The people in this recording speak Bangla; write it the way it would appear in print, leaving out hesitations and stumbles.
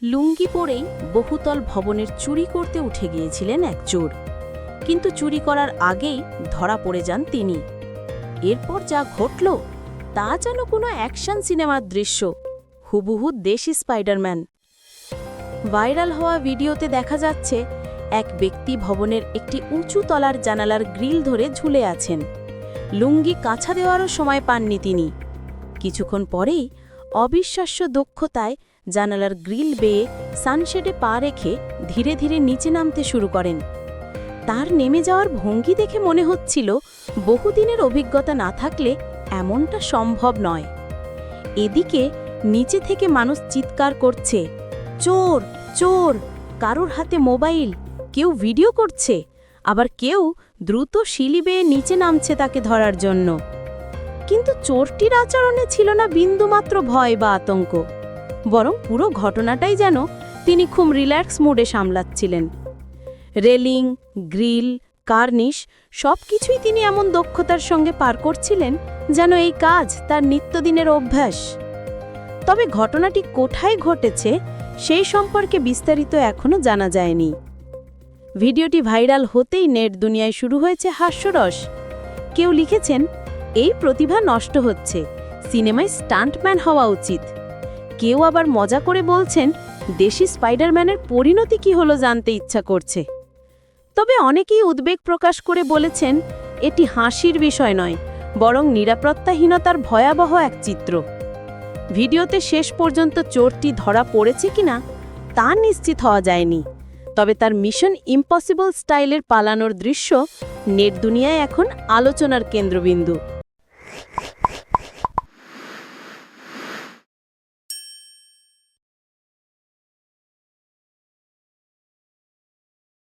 লুঙ্গি পরেই বহুতল ভবনের চুরি করতে উঠে গিয়েছিলেন এক চোর। কিন্তু চুরি করার আগেই ধরা পড়ে যান তিনি। এরপর যা ঘটল তা যেন কোনো অ্যাকশন সিনেমার দৃশ্য, হুবহু দেশি স্পাইডারম্যান। ভাইরাল হওয়া ভিডিওতে দেখা যাচ্ছে এক ব্যক্তি ভবনের একটি উঁচু তলার জানালার গ্রিল ধরে ঝুলে আছেন। লুঙ্গি কাছা দেওয়ারও সময় পাননি তিনি। কিছুক্ষণ পরেই অবিশ্বাস্য দক্ষতায় জানালার গ্রিল বেয়ে সানশেডে পা রেখে ধীরে ধীরে নিচে নামতে শুরু করেন। তার নেমে যাওয়ার ভঙ্গি দেখে মনে হচ্ছিল বহুদিনের অভিজ্ঞতা না থাকলে এমনটা সম্ভব নয়। এদিকে নিচে থেকে মানুষ চিৎকার করছে, চোর চোর! কারোর হাতে মোবাইল, কেউ ভিডিও করছে, আবার কেউ দ্রুত সিঁড়ি বেয়ে নিচে নামছে তাকে ধরার জন্য। কিন্তু চোরটির আচরণে ছিল না বিন্দুমাত্র ভয় বা আতঙ্ক, বরং পুরো ঘটনাটাই যেন তিনি খুব রিল্যাক্স মুডে সামলাচ্ছিলেন। রেলিং, গ্রিল, কার্নিশ সবকিছুই তিনি এমন দক্ষতার সঙ্গে পার করছিলেন যেন এই কাজ তার নিত্যদিনের অভ্যাস। তবে ঘটনাটি কোথায় ঘটেছে সেই সম্পর্কে বিস্তারিত এখনও জানা যায়নি। ভিডিওটি ভাইরাল হতেই নেট দুনিয়ায় শুরু হয়েছে হাস্যরস। কেউ লিখেছেন, এই প্রতিভা নষ্ট হচ্ছে, সিনেমায় স্টান্টম্যান হওয়া উচিত। কেউ আবার মজা করে বলছেন, দেশি স্পাইডারম্যানের পরিণতি কি হলো জানতে ইচ্ছা করছে। তবে অনেকেই উদ্বেগ প্রকাশ করে বলেছেন, এটি হাসির বিষয় নয়, বরং নিরাপত্তাহীনতার ভয়াবহ এক চিত্র। ভিডিওতে শেষ পর্যন্ত চোরটি ধরা পড়েছে কিনা তা নিশ্চিত হওয়া যায়নি, তবে তার মিশন ইম্পসিবল স্টাইলের পালানোর দৃশ্য নেট দুনিয়ায় এখন আলোচনার কেন্দ্রবিন্দু।